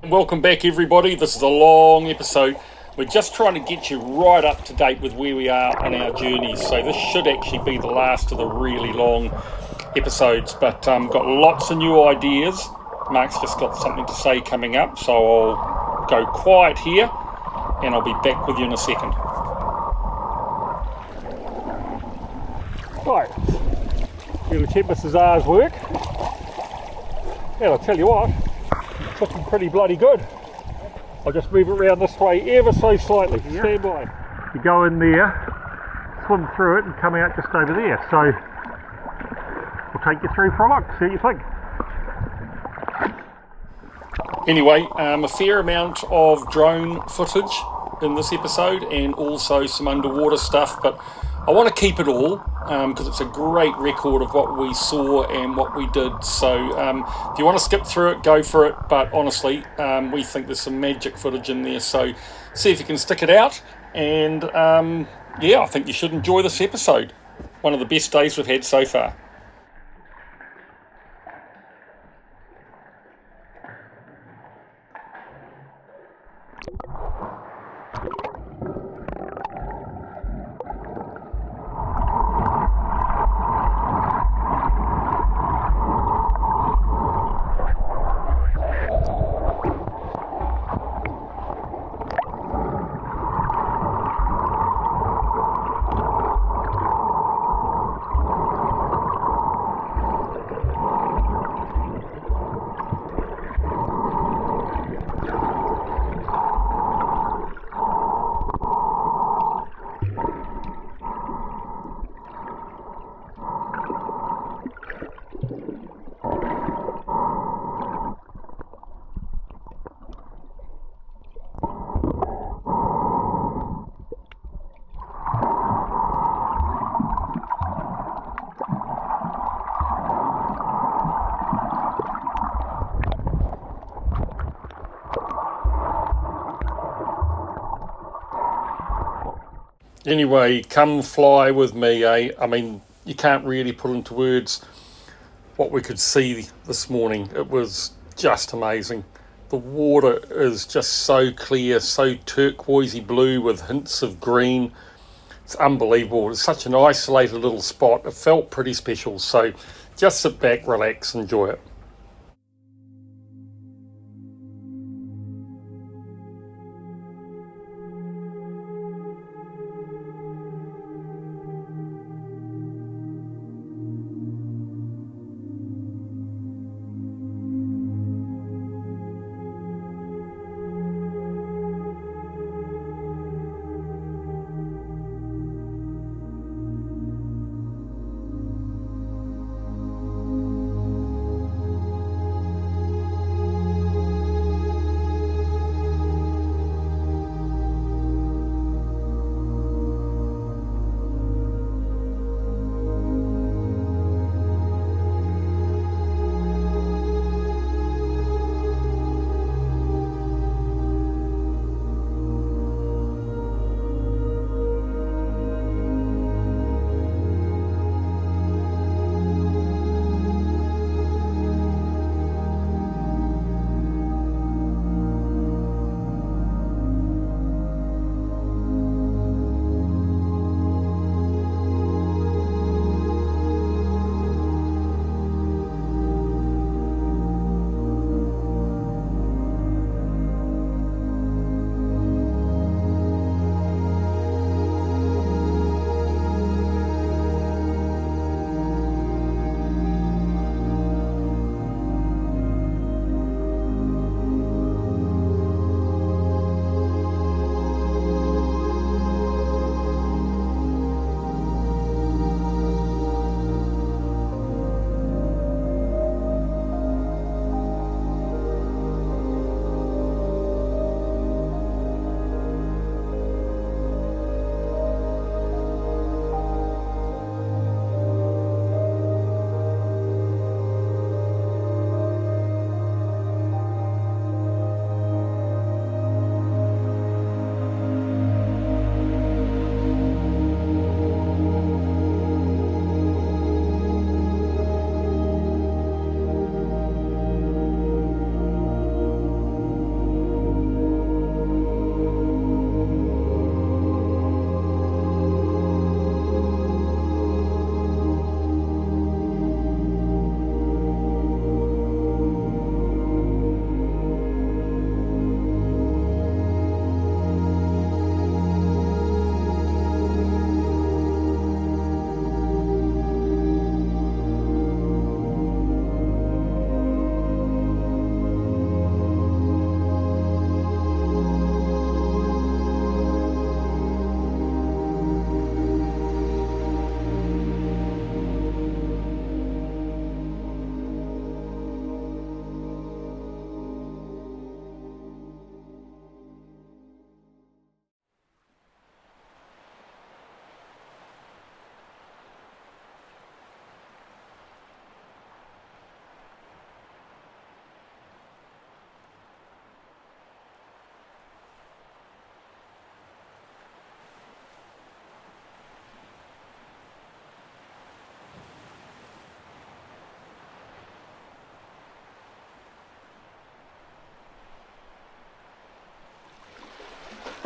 Welcome back, everybody. This is a long episode. We're just trying to get you right up to date with where we are on our journeys. So this should actually be the last of the really long episodes, but got lots of new ideas. Mark's just got something to say coming up, so I'll go quiet here and I'll be back with you in a second. Right, we're going to check Mrs. R's work. And I'll tell you what, it's looking pretty bloody good. I'll just move it around this way ever so slightly. Yeah. Stand by. You go in there, swim through it and come out just over there. So we'll take you through for a look, see what you think. Anyway, a fair amount of drone footage in this episode and also some underwater stuff, but I want to keep it all because it's a great record of what we saw and what we did. So if you want to skip through it, go for it. But honestly, we think there's some magic footage in there. So see if you can stick it out. And yeah, I think you should enjoy this episode. One of the best days we've had so far. Anyway, come fly with me, eh? I mean, you can't really put into words what we could see this morning. It was just amazing. The water is just so clear, so turquoisey blue with hints of green. It's unbelievable. It's such an isolated little spot. It felt pretty special. So just sit back, relax, enjoy it.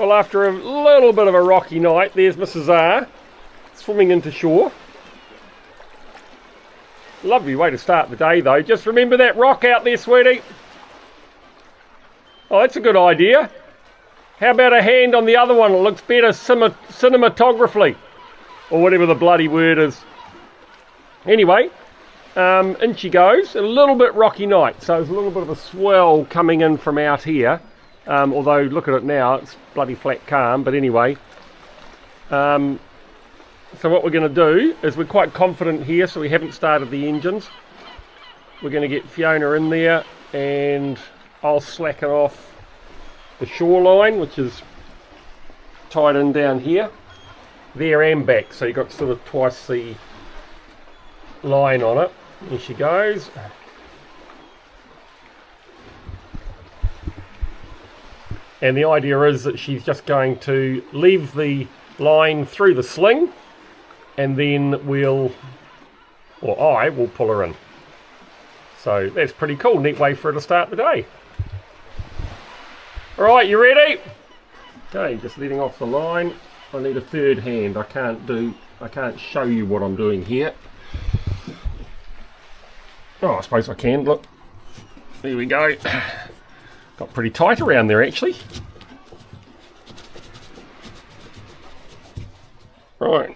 Well, after a little bit of a rocky night, there's Mrs. R swimming into shore. Lovely way to start the day though. Just remember that rock out there, sweetie. Oh, that's a good idea. How about a hand on the other one? It looks better cinematographically, or whatever the bloody word is. Anyway, in she goes. A little bit rocky night, so there's a little bit of a swell coming in from out here. Although, look at it now, it's bloody flat calm. But anyway, so what we're going to do is we're quite confident here, so we haven't started the engines. We're going to get Fiona in there, and I'll slacken off the shoreline, which is tied in down here, there and back, so you've got sort of twice the line on it. Here she goes. And the idea is that she's just going to leave the line through the sling, and then I will pull her in. So that's pretty cool, neat way for her to start the day. Alright, you ready? Okay, just letting off the line. I need a third hand. I can't show you what I'm doing here. Oh, I suppose I can, look. There we go. Got pretty tight around there actually. Right,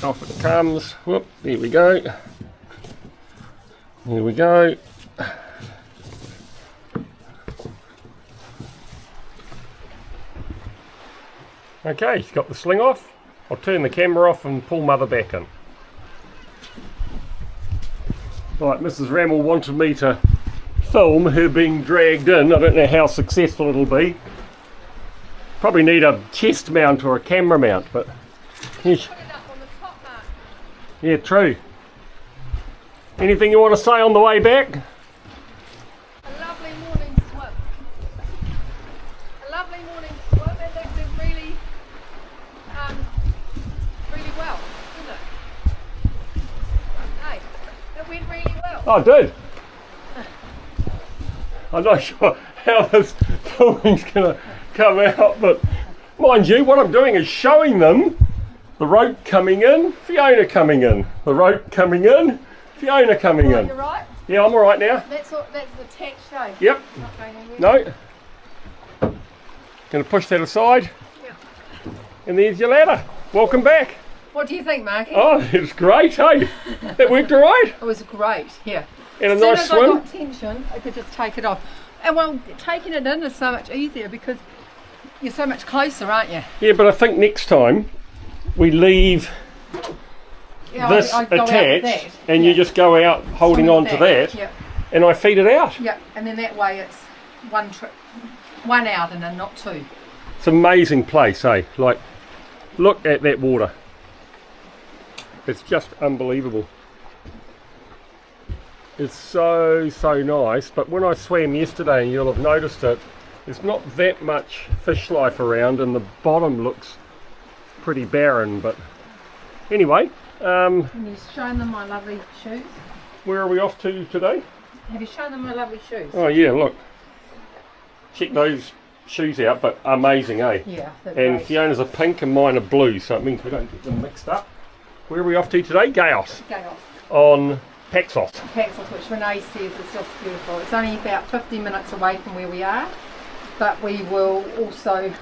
off it comes. Whoop, there we go. There we go. Okay, she's got the sling off. I'll turn the camera off and pull mother back in. Right, Mrs. Rammel wanted me to film her being dragged in. I don't know how successful it'll be. Probably need a chest mount or a camera mount, but yeah, true. Anything you want to say on the way back? A lovely morning swim. A lovely morning swim, and it went really, really well, didn't it? Hey, it went really well. Oh, it did. I'm not sure how this filming's going to come out, but mind you, what I'm doing is showing them the rope coming in, Fiona coming in. The rope coming in, Fiona coming in. You're right? Yeah, I'm alright now. That's the attached show. Yep. Not going anywhere. No. Going to push that aside. Yep. And there's your ladder. Welcome back. What do you think, Marky? Oh, it's great, hey? That worked alright? It was great, yeah. And a as nice soon as swim. I got tension, I could just take it off. And well, taking it in is so much easier because you're so much closer, aren't you? Yeah, but I think next time we leave this I go out with attached that. and you just go out holding on to that, Yep. and I feed it out. Yep, and then that way it's one out and then not two. It's an amazing place, eh? Like, look at that water. It's just unbelievable. It's so nice, but when I swam yesterday, and you'll have noticed it, there's not that much fish life around and the bottom looks pretty barren, but anyway. And you've shown them my lovely shoes. Where are we off to today? Have you shown them my lovely shoes? Oh yeah, look. Check those shoes out, but amazing, eh? Yeah. And great. Fiona's are pink and mine are blue, so it means we don't get them mixed up. Where are we off to today? Gaios. Gaios. On Paxos. Paxos, which Renee says is just beautiful. It's only about 50 minutes away from where we are, but we will also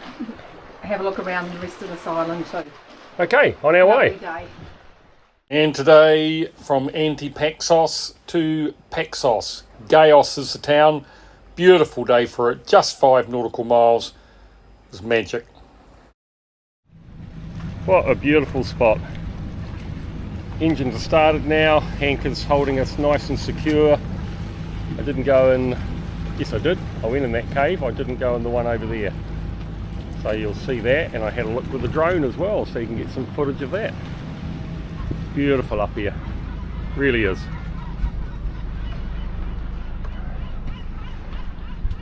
have a look around the rest of this island too. Okay, on our way. Day. And today, from Antipaxos to Paxos. Gaios is the town. Beautiful day for it. Just 5 nautical miles. It's magic. What a beautiful spot. Engines are started now. Anchor's holding us nice and secure. I didn't go in... Yes, I did. I went in that cave. I didn't go in the one over there. So you'll see that. And I had a look with the drone as well, so you can get some footage of that. Beautiful up here. Really is.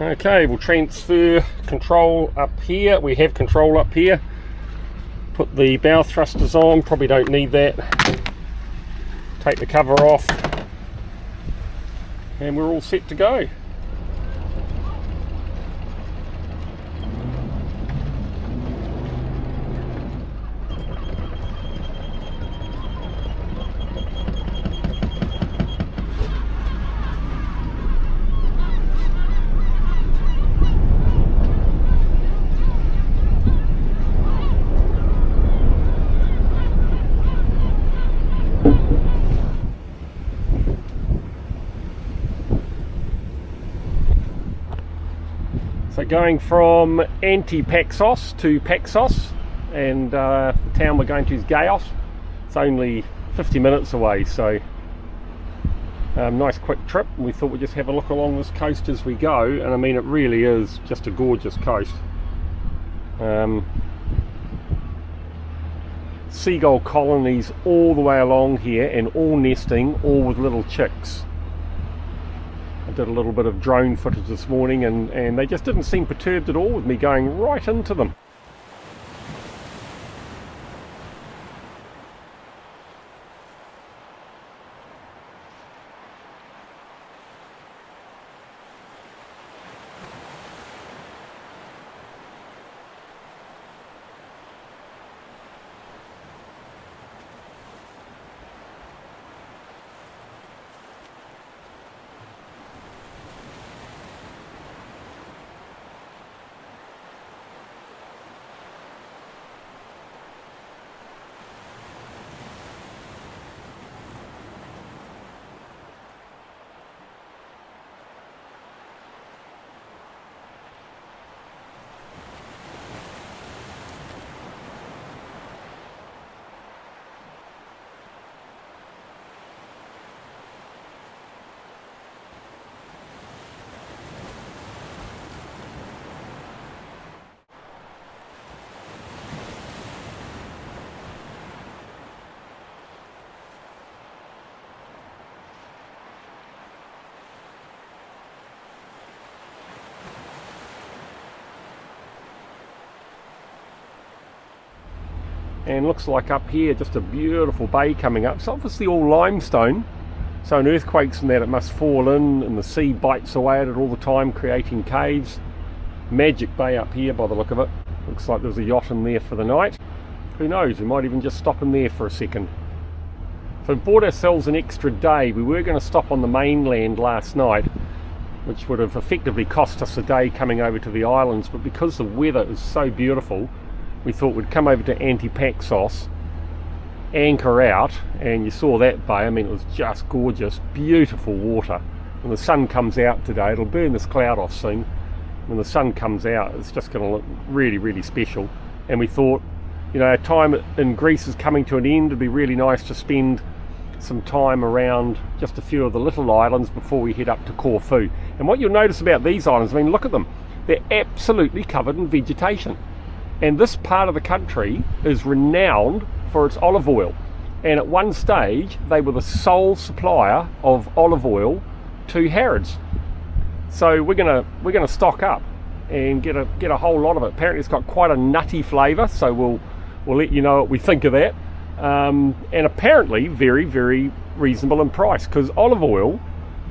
Okay, we'll transfer control up here. We have control up here. Put the bow thrusters on. Probably don't need that. Take the cover off. And we're all set to go. So going from Antipaxos to Paxos, and the town we're going to is Gaios. It's only 50 minutes away, so nice quick trip. We thought we'd just have a look along this coast as we go, and I mean it really is just a gorgeous coast. Seagull colonies all the way along here, and all nesting, all with little chicks. I did a little bit of drone footage this morning, and they just didn't seem perturbed at all with me going right into them. And looks like up here just a beautiful bay coming up. It's obviously all limestone, so in earthquakes and that it must fall in, and the sea bites away at it all the time, creating caves. Magic bay up here by the look of it. Looks like there's a yacht in there for the night. Who knows, we might even just stop in there for a second. So we bought ourselves an extra day. We were going to stop on the mainland last night, which would have effectively cost us a day coming over to the islands, but because the weather is so beautiful, we thought we'd come over to Antipaxos, anchor out, and you saw that bay. I mean, it was just gorgeous, beautiful water. When the sun comes out today, it'll burn this cloud off soon. When the sun comes out, it's just going to look really, really special. And we thought, you know, our time in Greece is coming to an end. It'd be really nice to spend some time around just a few of the little islands before we head up to Corfu. And what you'll notice about these islands, I mean, look at them. They're absolutely covered in vegetation. And this part of the country is renowned for its olive oil. And at one stage, they were the sole supplier of olive oil to Harrods. So we're gonna stock up and get a whole lot of it. Apparently, it's got quite a nutty flavour, so we'll let you know what we think of that. And apparently, very, very reasonable in price, because olive oil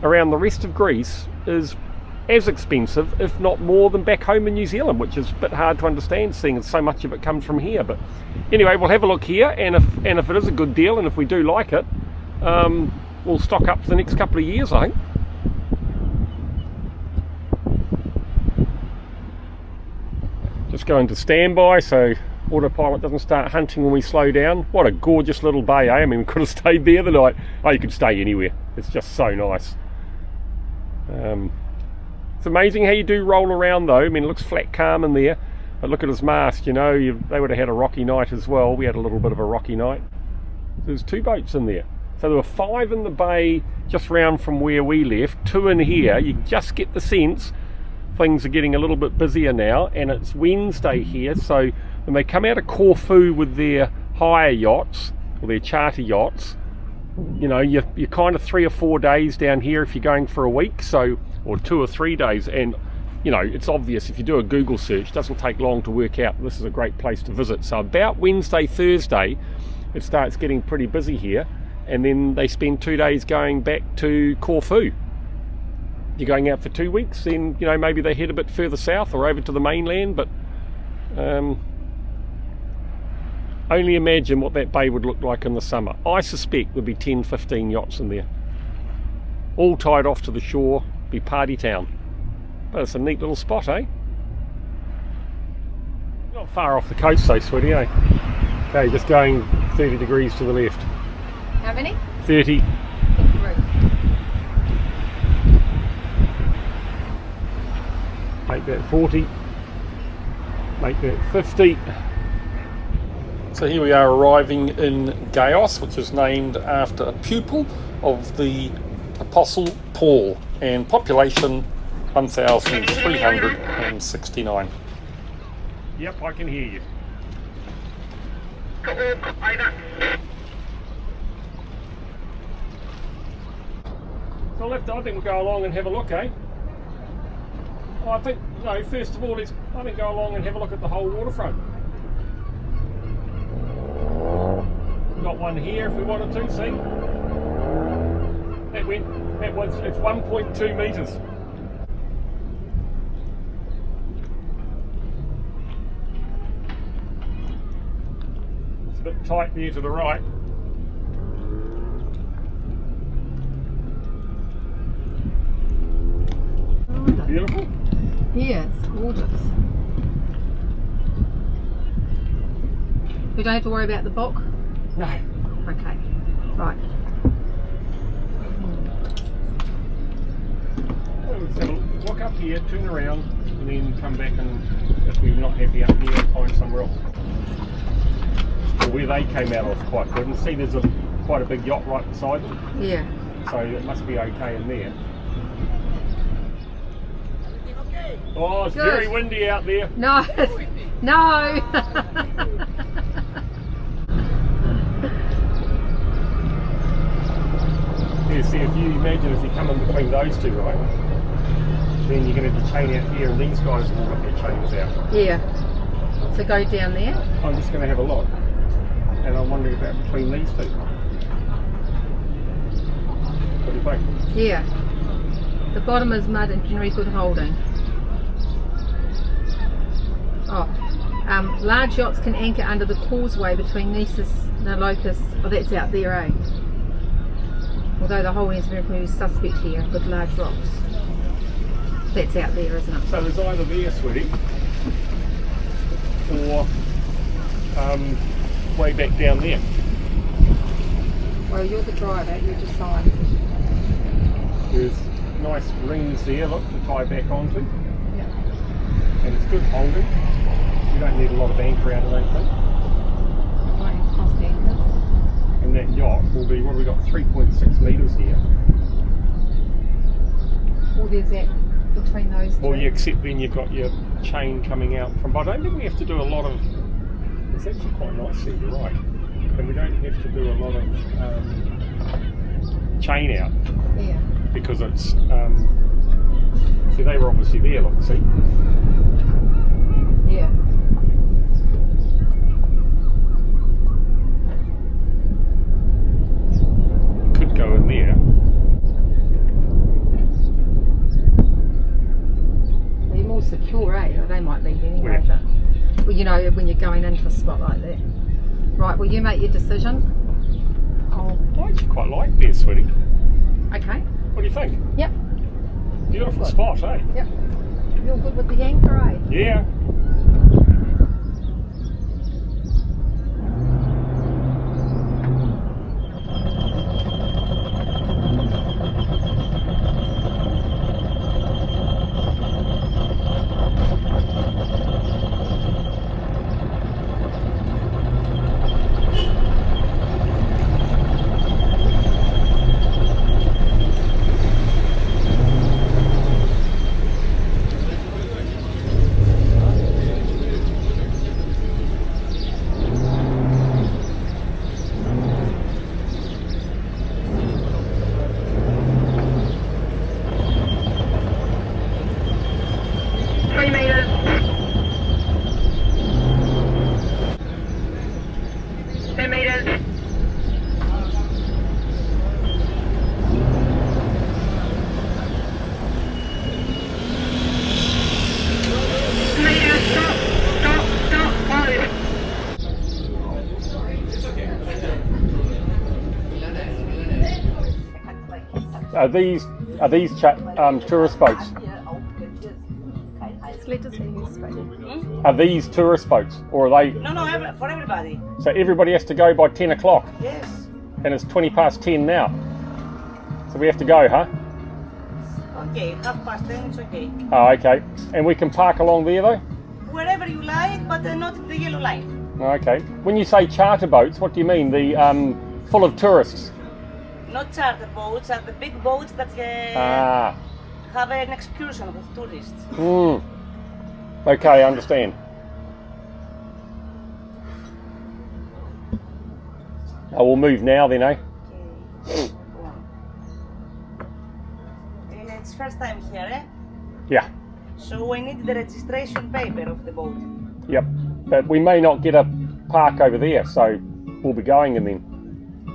around the rest of Greece is as expensive, if not more, than back home in New Zealand, which is a bit hard to understand, seeing as so much of it comes from here. But anyway, we'll have a look here, and if it is a good deal, and if we do like it, we'll stock up for the next couple of years, I think. Just going to standby so autopilot doesn't start hunting when we slow down. What a gorgeous little bay, eh? I mean, we could have stayed there the night. Oh, you could stay anywhere. It's just so nice. It's amazing how you do roll around though. I mean, it looks flat calm in there, but look at his mast, you know, they would have had a rocky night as well. We had a little bit of a rocky night. There's 2 boats in there. So there were 5 in the bay just round from where we left, 2 in here. You just get the sense things are getting a little bit busier now, and it's Wednesday here, so when they come out of Corfu with their hire yachts, or their charter yachts, you know, you're kind of 3 or 4 days down here if you're going for a week, so, or 2 or 3 days, and you know, it's obvious if you do a Google search, it doesn't take long to work out this is a great place to visit. So about Wednesday, Thursday, it starts getting pretty busy here, and then they spend 2 days going back to Corfu. You're going out for 2 weeks, then, you know, maybe they head a bit further south or over to the mainland, but only imagine what that bay would look like in the summer. I suspect there'd be 10, 15 yachts in there, all tied off to the shore, be party town. But it's a neat little spot, eh? Not far off the coast though, sweetie, eh? Okay, just going 30 degrees to the left. How many? 30. that 40, make that 50. So here we are arriving in Gaios, which is named after a pupil of the Apostle Paul, and population 1,369. Yep, I can hear you. So I think we'll go along and have a look, eh? Oh, I think, no, first of all, let's go along and have a look at the whole waterfront. Got one here if we wanted to, see? It's 1.2 metres. It's a bit tight there to the right. Beautiful? Yeah, it's gorgeous. We don't have to worry about the book? No. Okay, right. Let's have a walk up here, turn around, and then come back, and if we're not happy up here, find somewhere else. Well, where they came out of quite good, and see there's quite a big yacht right beside them. Yeah. So it must be okay in there. Oh, it's Good. very windy out there. No, no. Yeah, see, if you imagine if you come in between those two, right, then you're going to have your chain out here, and these guys will get their chains out. Yeah. So go down there. I'm just going to have a look, and I'm wondering about between these two. What do you think? Yeah. The bottom is mud and very good holding. Oh, large yachts can anchor under the causeway between Nisus and Locus. Oh, that's out there, eh? Although the holding is very suspect here with large rocks. That's out there, isn't it? So there's either there, sweetie, or way back down there. Well, you're the driver, you decide. There's nice rings there, look, to tie back onto. Yeah. And it's good holding. You don't need a lot of anchor out, I don't think. Right, cross the anchors. And that yacht will be, what have we got, 3.6 metres here. Well, there's that between those two. Well, yeah, except then you've got your chain coming out from, but I don't think we have to do a lot of, it's actually quite nice there, you're right. And we don't have to do a lot of chain out. Yeah. Because it's, see, they were obviously there, look, see? Yeah. Could go in there. They're more secure, eh? Or they might leave anyway. Where? But, well, you know, when you're going into a spot like that. Right, will you make your decision? I actually quite like there, sweetie. Okay. What do you think? Yep. Beautiful spot, eh? Yep. You're good with the anchor, eh? Yeah. Are these tourist boats? Let us hear you speak. Are these tourist boats, or are they? No, for everybody. So everybody has to go by 10 o'clock, Yes. and it's 20 past 10 now. So we have to go, huh? Okay, 10:30, it's okay. Oh, okay. And we can park along there though? Wherever you like, but not in the yellow line. Okay. When you say charter boats, what do you mean? The full of tourists? Not charter boats, are the big boats that have an excursion with tourists. Okay, I understand. Oh, we'll move now then, eh? Okay. And it's first time here, eh? Yeah. So I need the registration paper of the boat. Yep. But we may not get a park over there, so we'll be going in then.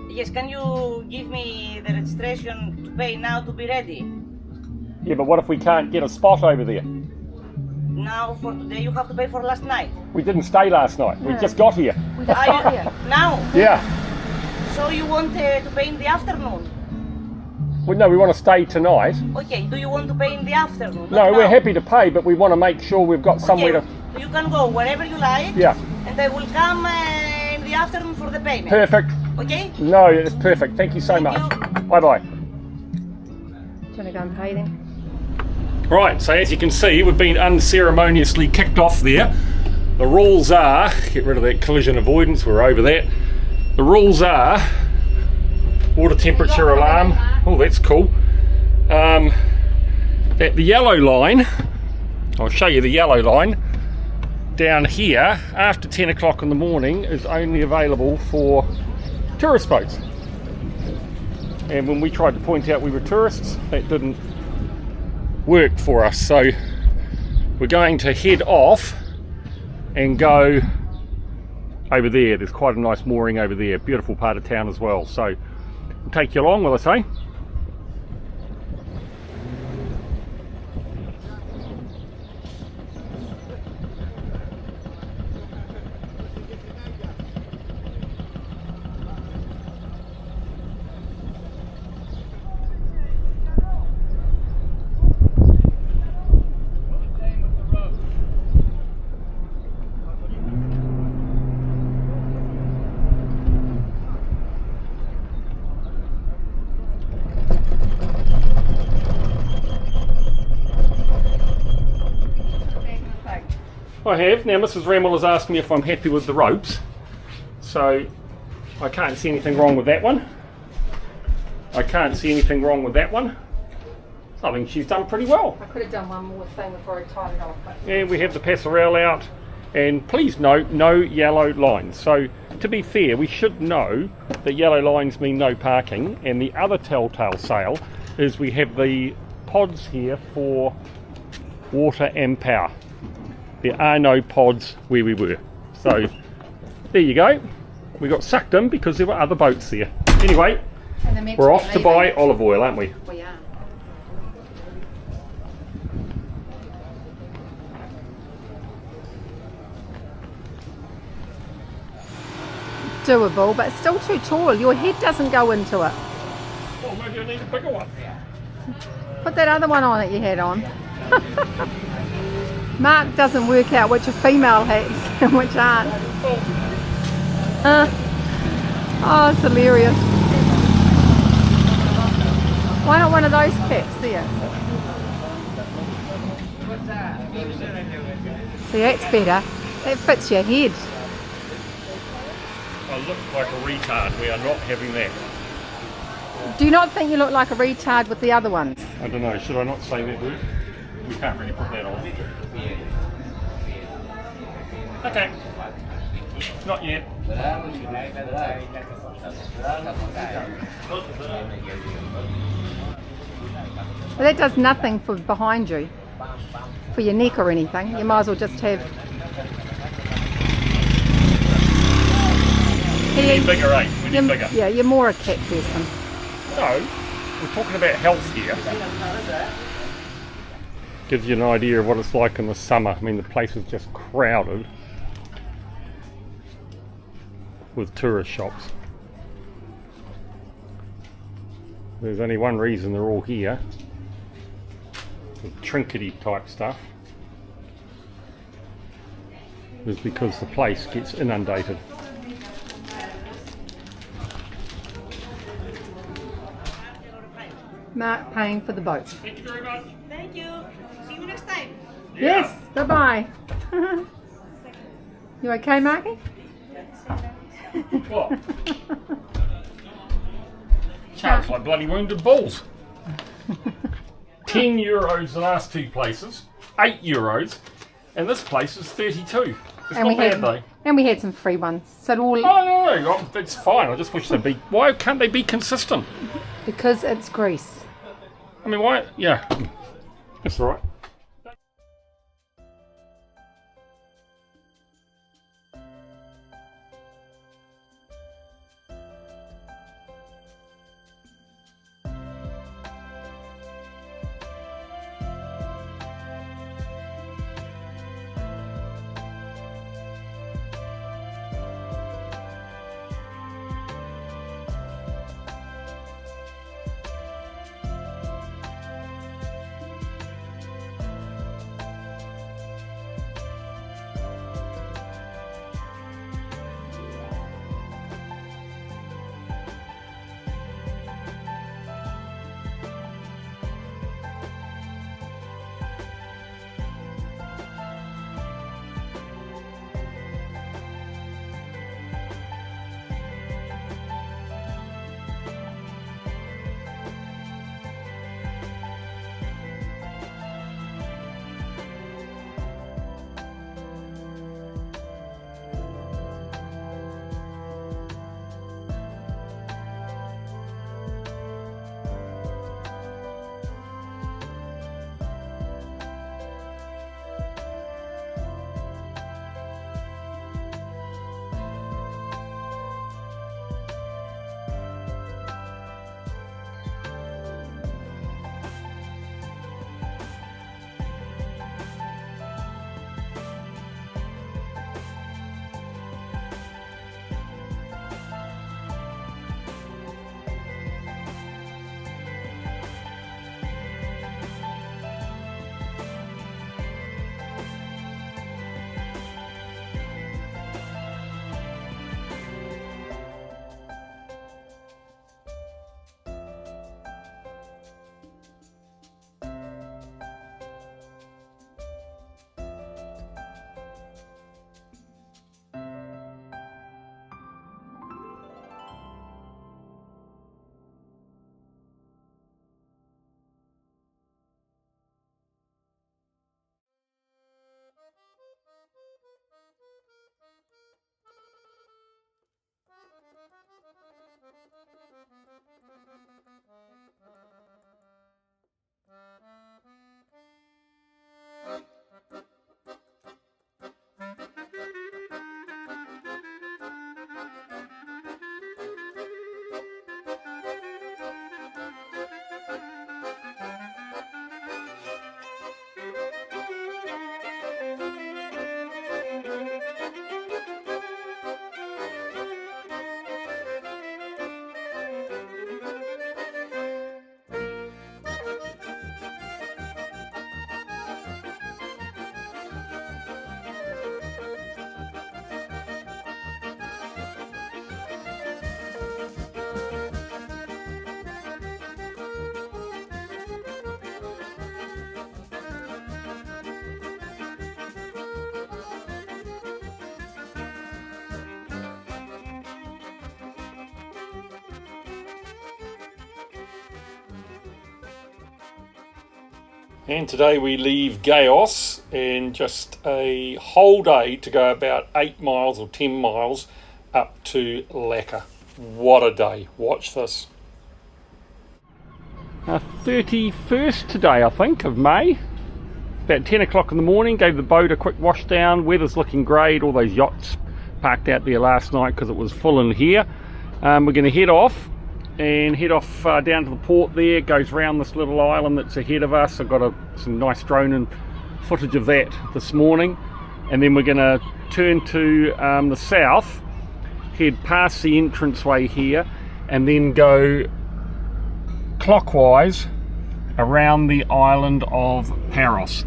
Yes, can you give me the registration to pay now to be ready? Yeah, but what if we can't get a spot over there? Now for today you have to pay for last night. We didn't stay last night. We just got here. We just got here. Now? Yeah. So you want to pay in the afternoon? Well, no, we want to stay tonight. Okay, do you want to pay in the afternoon? No, Not we're now? happy to pay, but we want to make sure we've got somewhere Okay, to... you can go wherever you like. Yeah. And I will come in the afternoon for the payment. Perfect. Okay? No, it's perfect. Thank you so Thank much. you. Bye-bye. Do you want to go and pay then? Right, so as you can see, we've been unceremoniously kicked off there. The rules are, get rid of that collision avoidance, we're over that. The rules are, water temperature alarm, oh that's cool. That the yellow line, I'll show you the yellow line, down here, after 10 o'clock in the morning, is only available for tourist boats. And when we tried to point out we were tourists, that didn't work for us, so we're going to head off and go over there. There's quite a nice mooring over there, beautiful part of town as well, so we'll take you along, will I say? I have. Now Mrs. Remmel has asked me if I'm happy with the ropes, so I can't see anything wrong with that one. I can't see anything wrong with that one. I think she's done pretty well. I could have done one more thing before I tied it off. But... And we have the passerelle out, and please note, no yellow lines. So to be fair, we should know that yellow lines mean no parking, and the other telltale sale is we have the pods here for water and power. There are no pods where we were. So there you go. We got sucked in because there were other boats there. Anyway, we're off to buy olive oil, aren't we? We are. Doable, but it's still too tall. Your head doesn't go into it. Well, maybe I need a bigger one. Put that other one on that you had on. Mark doesn't work out which are female hats and which aren't. Oh, it's hilarious. Why not one of those caps there? See, that's better. That fits your head. I look like a retard. We are not having that. Do you not think you look like a retard with the other ones? I don't know. Should I not say that word? We can't really put that on. Okay. Not yet. Well, that does nothing for behind you, for your neck or anything. You might as well just have... We need bigger, eh? We need bigger. Yeah, you're more a cat person. No, we're talking about health here. Gives you an idea of what it's like in the summer. I mean, the place is just crowded with tourist shops. There's only one reason they're all here. The trinkety type stuff is because the place gets inundated. Mark paying for the boat. Thank you very much. Thank you. See you next time. Yes, bye-bye. You okay, Marky? What? Sounds like bloody wounded bulls. €10 the last two places, €8, and this place is 32. It's not bad though. And we had some free ones. So it all Oh no, that's fine. I just wish they'd be. Why can't they be consistent? because it's Greece. I mean, why? Yeah, that's all right. And today we leave Gaios and just a whole day to go about 8 miles or 10 miles up to Lakka. What a day. Watch this. 31st today, I think, of May. About 10 o'clock in the morning, gave the boat a quick wash down. Weather's looking great. All those yachts parked out there last night because it was full in here. We're going to head off down to the port there. It goes round this little island that's ahead of us. I've got some nice drone and footage of that this morning. And then we're going to turn to the south, head past the entranceway here, and then go clockwise around the island of Paros.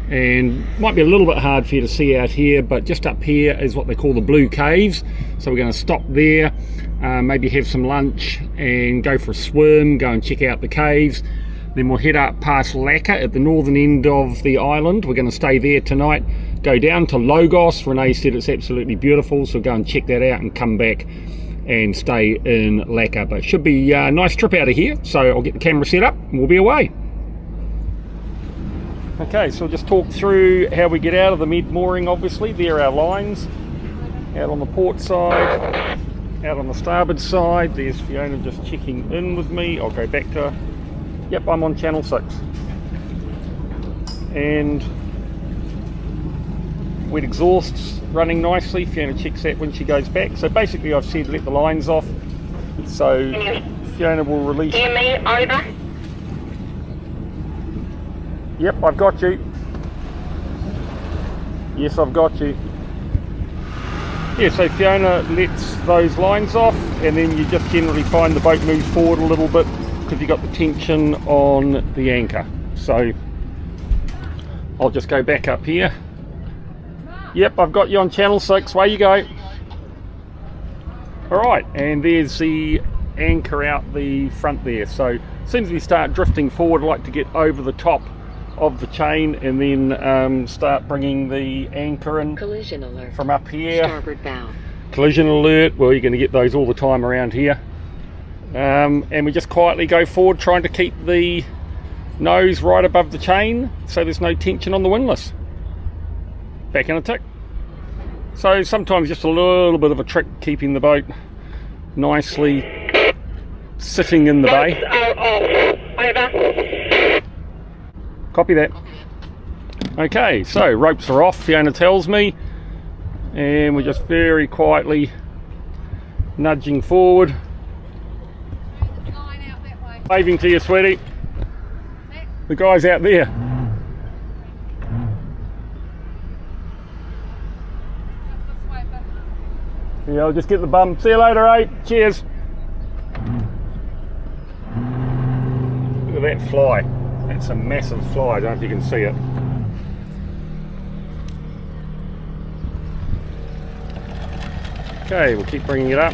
and might be a little bit hard for you to see out here, but just up here is what they call the Blue Caves. So we're going to stop there, maybe have some lunch and go for a swim, go and check out the caves. Then we'll head up past Lakka at the northern end of the island. We're going to stay there tonight, go down to Logos. Renee said it's absolutely beautiful, so go and check that out and come back and stay in Lakka. But it should be a nice trip out of here, so I'll get the camera set up and we'll be away. Okay, so we'll just talk through how we get out of the mid-mooring. Obviously there are our lines out on the port side, out on the starboard side. There's Fiona just checking in with me. I'll go back to her. Yep, I'm on channel 6. And wet exhaust's running nicely. Fiona checks that when she goes back. So basically I've said let the lines off. So Fiona will release. Hear me? Over. Yep, I've got you. Yes, I've got you. Yeah, so Fiona lets those lines off, and then you just generally find the boat moves forward a little bit because you've got the tension on the anchor. So I'll just go back up here. Yep, I've got you on channel 6. Away you go. Alright, and there's the anchor out the front there. So as soon as we start drifting forward, I like to get over the top of the chain and then start bringing the anchor in. Collision alert from up here. Starboard bow. Collision alert, well, you're going to get those all the time around here. And we just quietly go forward, trying to keep the nose right above the chain so there's no tension on the windlass. Back in a tick. So sometimes just a little bit of a trick keeping the boat nicely sitting in the bay. Over. Copy that. Okay, so ropes are off, Fiona tells me, and we're just very quietly nudging forward. Waving to you, sweetie. The guy's out there. Yeah, I'll just get the bum. See you later, eh? Cheers. Look at that fly. That's a massive fly. I don't know if you can see it. Okay, we'll keep bringing it up.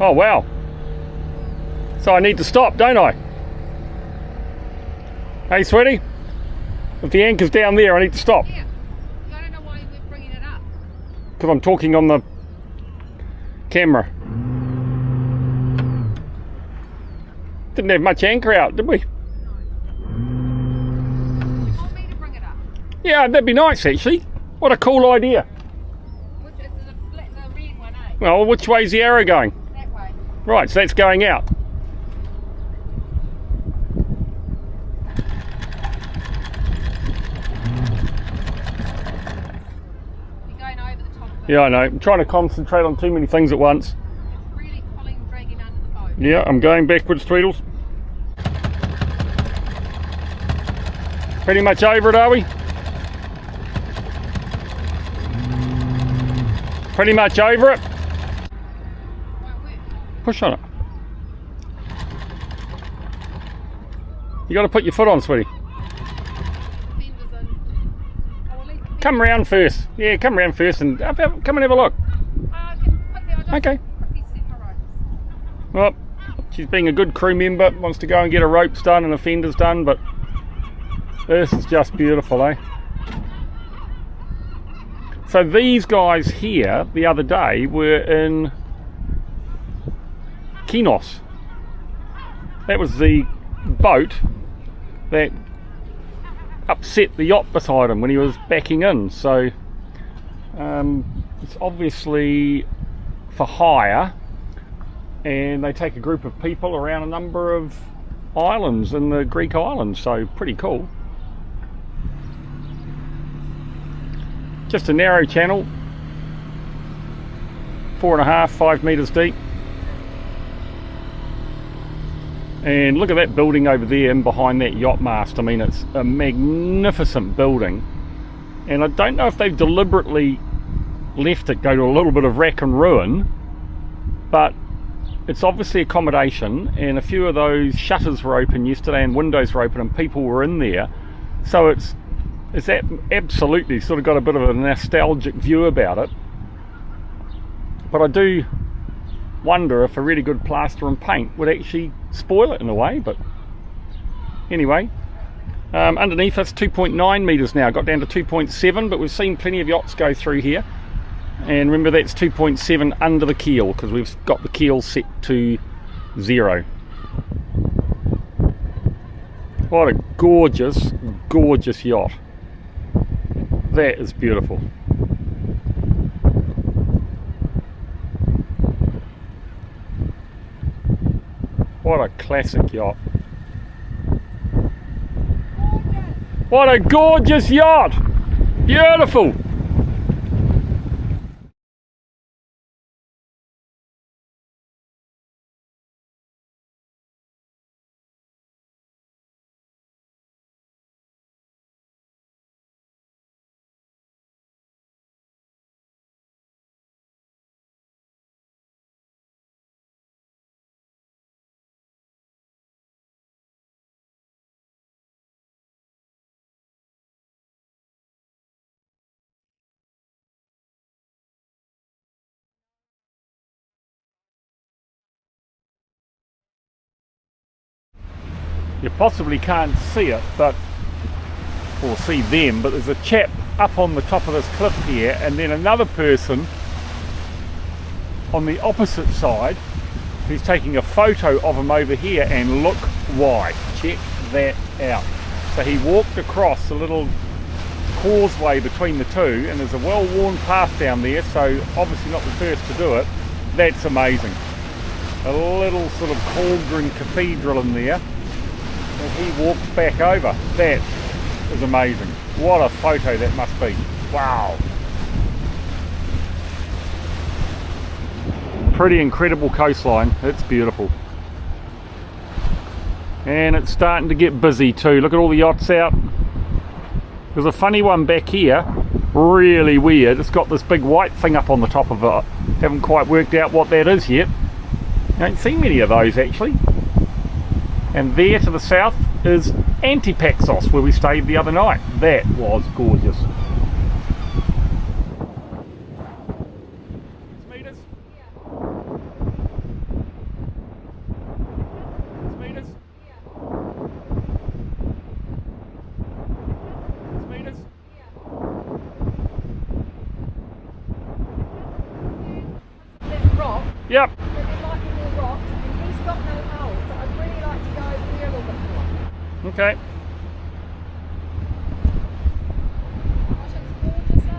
Oh, wow. So I need to stop, don't I? Hey, sweetie? If the anchor's down there, I need to stop. Yeah. I don't know why we're bringing it up. Because I'm talking on the camera. Didn't have much anchor out, did we? You want me to bring it up? Yeah, that'd be nice, actually. What a cool idea. Which is the red one, eh? Well, which way's the arrow going? That way. Right, so that's going out. You're going over the top of it. Yeah, I know. I'm trying to concentrate on too many things at once. It's really pulling and dragging under the boat. Yeah, I'm going backwards, Tweedles. Pretty much over it, are we? Pretty much over it. Won't work. Push on it. You got to put your foot on, sweetie. Fenders in. I will leave the Come round first. Yeah, come round first and come and have a look. I can quickly, I'll just Okay. quickly set my ropes. Well, she's being a good crew member, wants to go and get her ropes done and the fenders done, but this is just beautiful, eh? So these guys here the other day were in Gaios. That was the boat that upset the yacht beside him when he was backing in. So it's obviously for hire, and they take a group of people around a number of islands in the Greek islands, so pretty cool. Just a narrow channel, 4.5, 5 metres deep. And look at that building over there and behind that yacht mast. I mean, it's a magnificent building. And I don't know if they've deliberately left it go to a little bit of wreck and ruin, but it's obviously accommodation, and a few of those shutters were open yesterday and windows were open and people were in there. So it's absolutely sort of got a bit of a nostalgic view about it. But I do wonder if a really good plaster and paint would actually spoil it in a way. But anyway, underneath us 2.9 metres now, got down to 2.7, but we've seen plenty of yachts go through here. And remember, that's 2.7 under the keel, because we've got the keel set to 0. What a gorgeous, gorgeous yacht. That is beautiful. What a classic yacht. What a gorgeous yacht! Beautiful! You possibly can't see it, or see them, but there's a chap up on the top of this cliff here, and then another person on the opposite side who's taking a photo of him over here, and look why. Check that out. So he walked across a little causeway between the two, and there's a well-worn path down there, so obviously not the first to do it. That's amazing. A little sort of cauldron cathedral in there, and he walks back over. That is amazing. What a photo that must be. Wow. Pretty incredible coastline. It's beautiful. And it's starting to get busy too. Look at all the yachts out. There's a funny one back here. Really weird. It's got this big white thing up on the top of it. Haven't quite worked out what that is yet. Don't see many of those actually. And there to the south is Antipaxos, where we stayed the other night. That was gorgeous. 6 metres? 6 metres? 6 metres? That rock, Yep. there might be more rocks, and he's got no holes, so I'd really like to go over there a little bit more. Okay. Gosh, it's gorgeous, eh?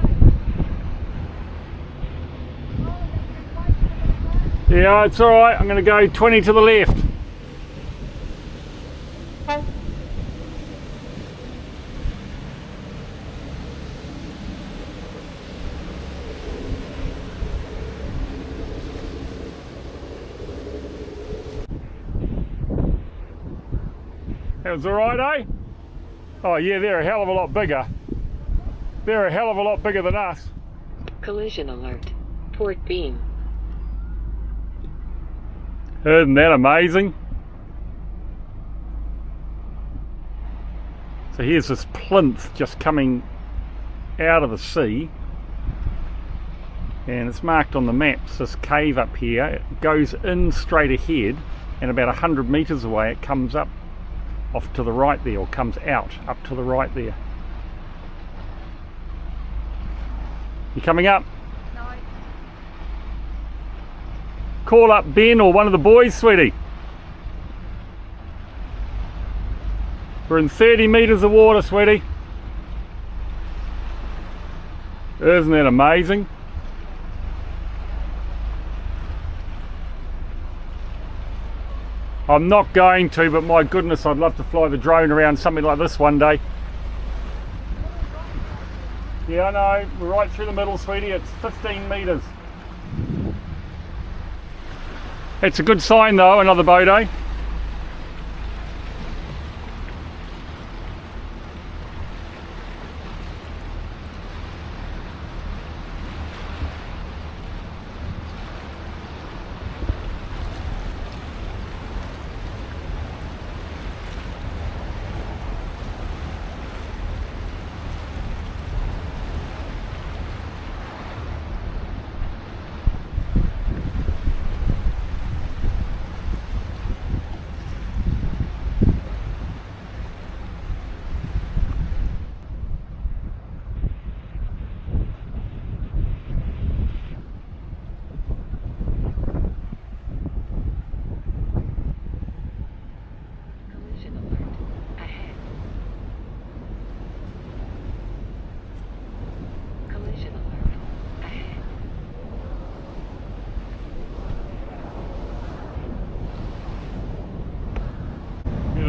Oh, that's way too much. Yeah, it's alright. I'm going to go 20 to the left. That was alright, eh? Oh yeah, they're a hell of a lot bigger. They're a hell of a lot bigger than us. Collision alert. Port beam. Isn't that amazing? So here's this plinth just coming out of the sea, and it's marked on the maps, this cave up here. It goes in straight ahead, and about 100 metres away it comes up off to the right there, or comes out up to the right there. You coming up? No. Call up Ben or one of the boys, sweetie. We're in 30 metres of water, sweetie. Isn't that amazing? I'm not going to, but my goodness, I'd love to fly the drone around something like this one day. Yeah, I know. We're right through the middle, sweetie. It's 15 metres. It's a good sign though, another boat, eh?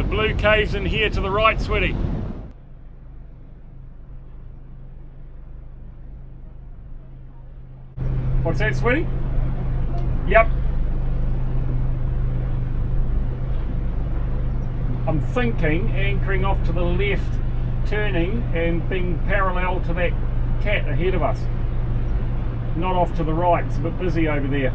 blue caves in here to the right, sweetie. What's that, sweetie? Yep. I'm thinking anchoring off to the left, turning and being parallel to that cat ahead of us. Not off to the right, it's a bit busy over there.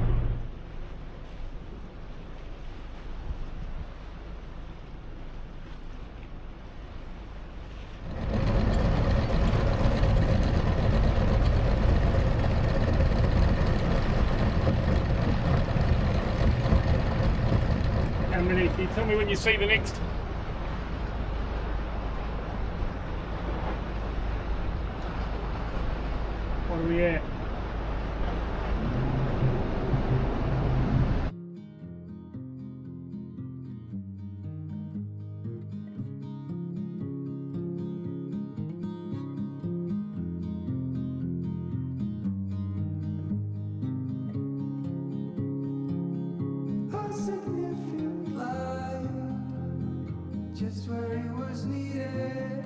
How many? Can you tell me when you see the next? What are we at? Just where he was needed,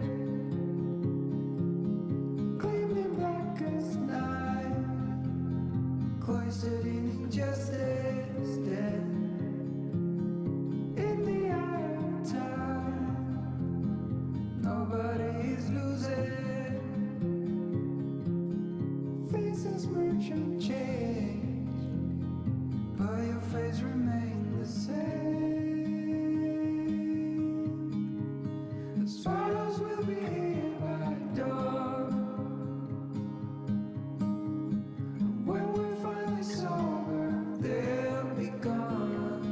gleamed in black as night, cloistered in injustice, dead in the eye of time. Nobody is losing, faces merge unchanged, but your face remains the same. Swallows will be here by dawn. When we're finally sober, they'll be gone.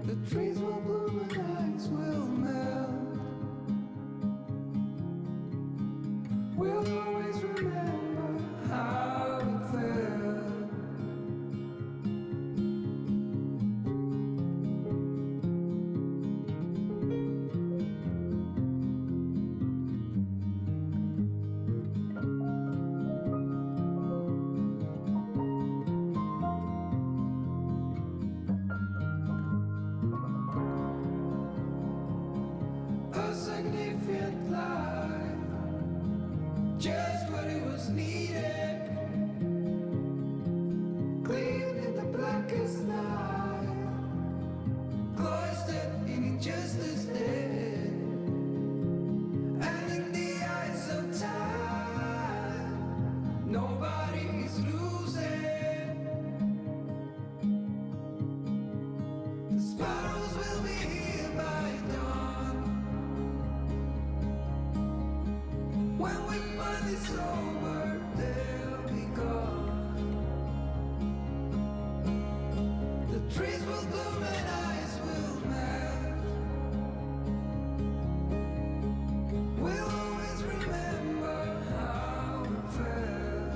The trees will bloom and ice will melt. We'll always remember how it felt. A significant life, just what it was needed, gleamed in the blackest night, cloistered in injustice dead, and in the eyes of time, nobody is losing. The sparrows will be here by dawn. When we finally sober, they'll be gone. The trees will bloom and ice will melt. We'll always remember how it felt.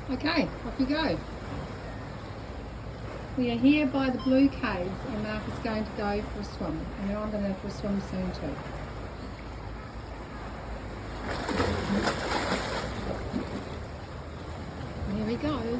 Okay, off you go. We are here by the blue caves and Mark is going to go for a swim. And then I'm going to go for a swim soon too. There he goes.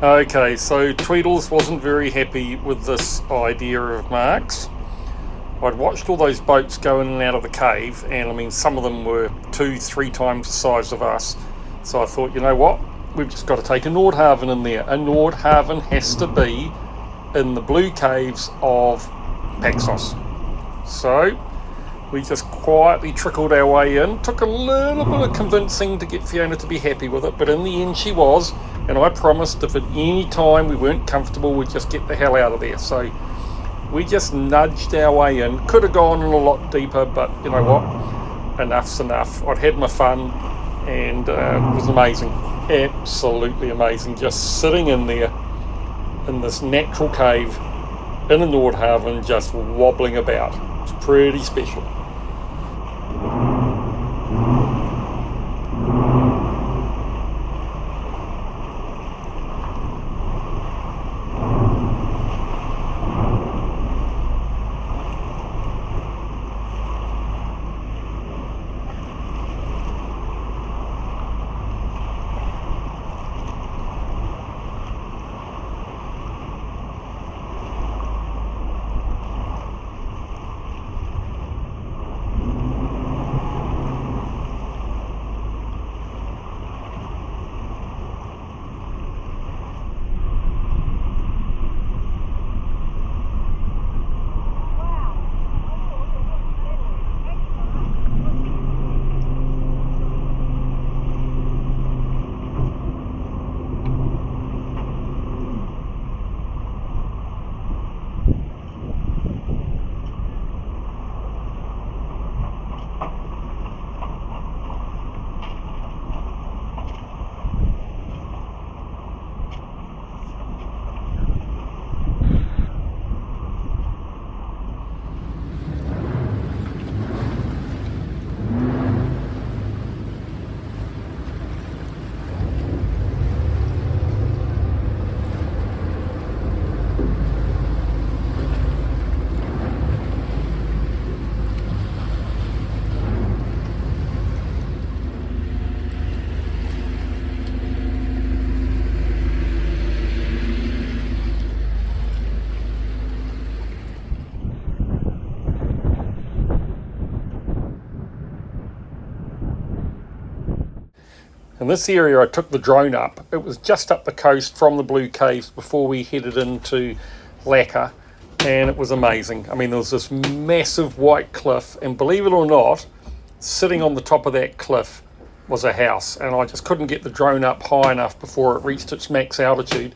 Okay, so Tweedles wasn't very happy with this idea of Mark's. I'd watched all those boats go in and out of the cave, and I mean, some of them were 2-3 times the size of us. So I thought, you know what, we've just got to take a Nordhavn in there. A Nordhavn has to be in the blue caves of Paxos. So we just quietly trickled our way in. Took a little bit of convincing to get Fiona to be happy with it, but in the end she was. And I promised if at any time we weren't comfortable, we'd just get the hell out of there. So we just nudged our way in. Could have gone in a lot deeper, but you know what? Enough's enough. I'd had my fun, and it was amazing. Absolutely amazing. Just sitting in there in this natural cave in a Nordhavn, just wobbling about. It's pretty special. And this area I took the drone up. It was just up the coast from the Blue Caves before we headed into Lakka, and it was amazing. I mean, there was this massive white cliff, and believe it or not, sitting on the top of that cliff was a house, and I just couldn't get the drone up high enough before it reached its max altitude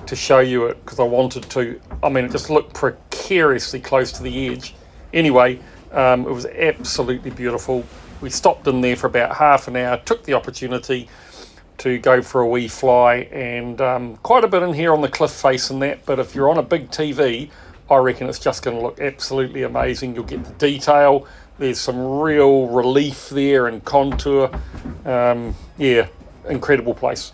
to show you it, because I wanted to. I mean, it just looked precariously close to the edge. Anyway, it was absolutely beautiful. We stopped in there for about half an hour, took the opportunity to go for a wee fly, and quite a bit in here on the cliff face and that, but if you're on a big TV, I reckon it's just going to look absolutely amazing. You'll get the detail, there's some real relief there and contour. Yeah, incredible place.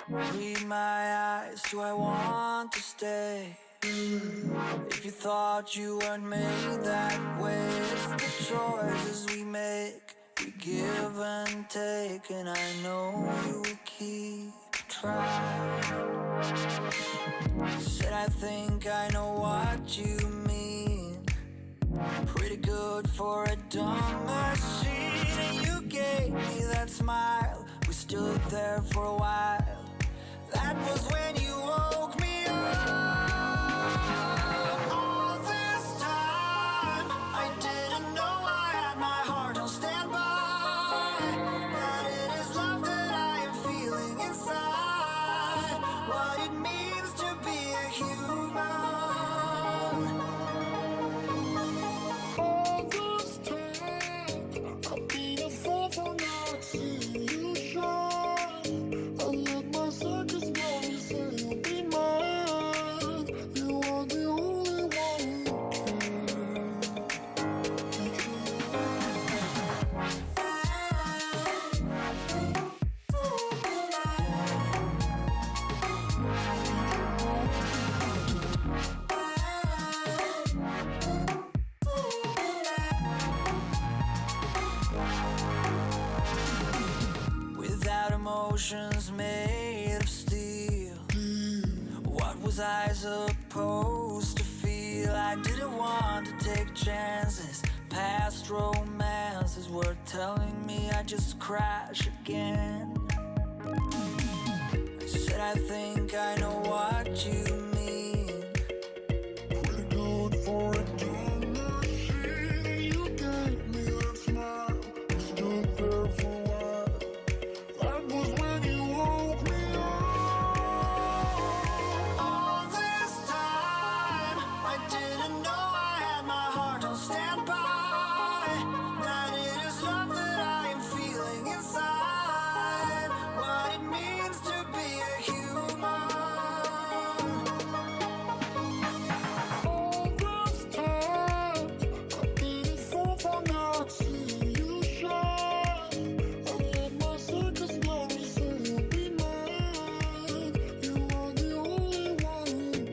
Read my eyes, do I want to stay? If you thought you weren't made that way, it's the choices we make. We give and take, and I know you will keep trying. Said I think I know what you mean. Pretty good for a dumb machine. And you gave me that smile. We stood there for a while. That was when you woke me up. All this time, I didn't know I had my heart on standby. That it is love that I am feeling inside. What it means to be a human. All this time, I've been a fool for not seeing you shine. I let my circus money say you'll be mine. You are the only one who without emotions made of steel. What was I supposed to feel? I didn't want to take chances. Past romances were telling me I just crash again. I said I think I know what you mean. Pretty good for a dumb machine. You gave me that smile. I stood there for a while. That was when you woke me up. All this time, I didn't know I had my heart on standby. That it is love that I am feeling inside. What it means to be a human. All this time, I've been a fool for not seeing you shine. I let my circus money say you'll be mine. You are the only one who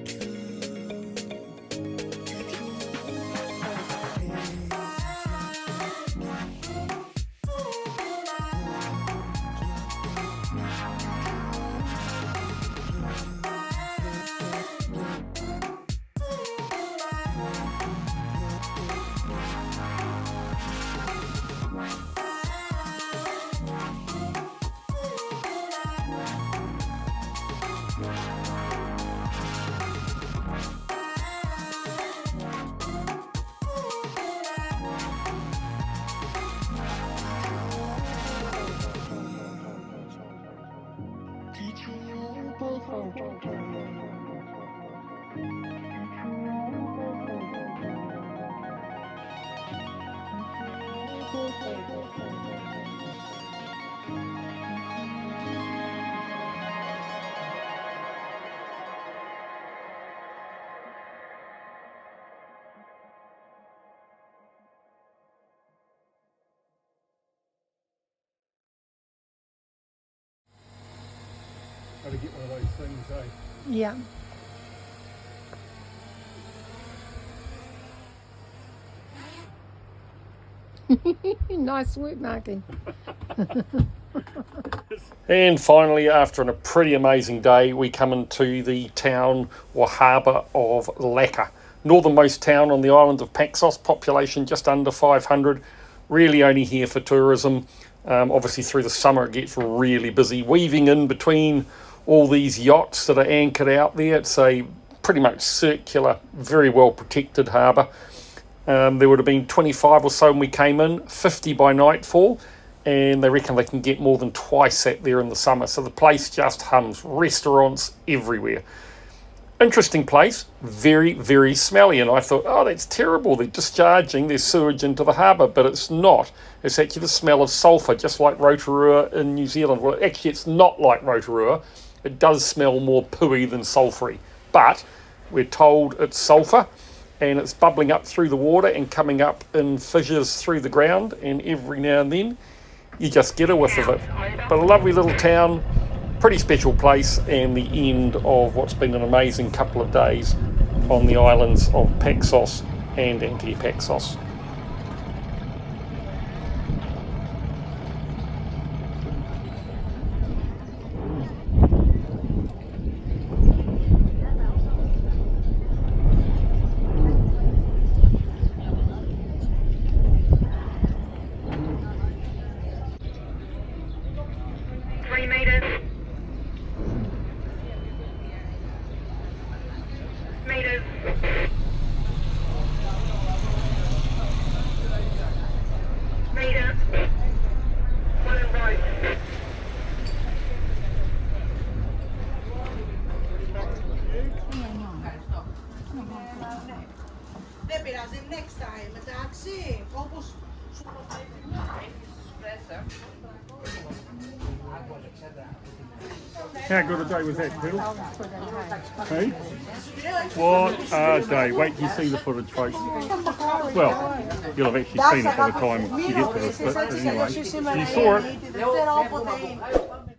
Got to get one of those things, eh? Yeah. Nice work, Marky. And finally, after a pretty amazing day, we come into the town or harbour of Lakka, northernmost town on the island of Paxos, population just under 500, really only here for tourism. Obviously through the summer it gets really busy, weaving in between all these yachts that are anchored out there. It's a pretty much circular, very well protected harbour. There would have been 25 or so when we came in, 50 by nightfall, and they reckon they can get more than twice that there in the summer. So the place just hums, restaurants everywhere. Interesting place, very, very smelly. And I thought, oh, that's terrible. They're discharging their sewage into the harbour, but it's not. It's actually the smell of sulphur, just like Rotorua in New Zealand. Well, actually, it's not like Rotorua. It does smell more pooey than sulphury. But we're told it's sulphur, and it's bubbling up through the water and coming up in fissures through the ground, and every now and then you just get a whiff of it. But a lovely little town, pretty special place, and the end of what's been an amazing couple of days on the islands of Paxos and Antipaxos. Δεν πειράζει, next time, εντάξει, όπως σου How good a day was that, Petal? Hey? What a day. Wait till you see the footage, folks. Well, you'll have actually seen it by the time you get to this bit, but anyway, you saw it.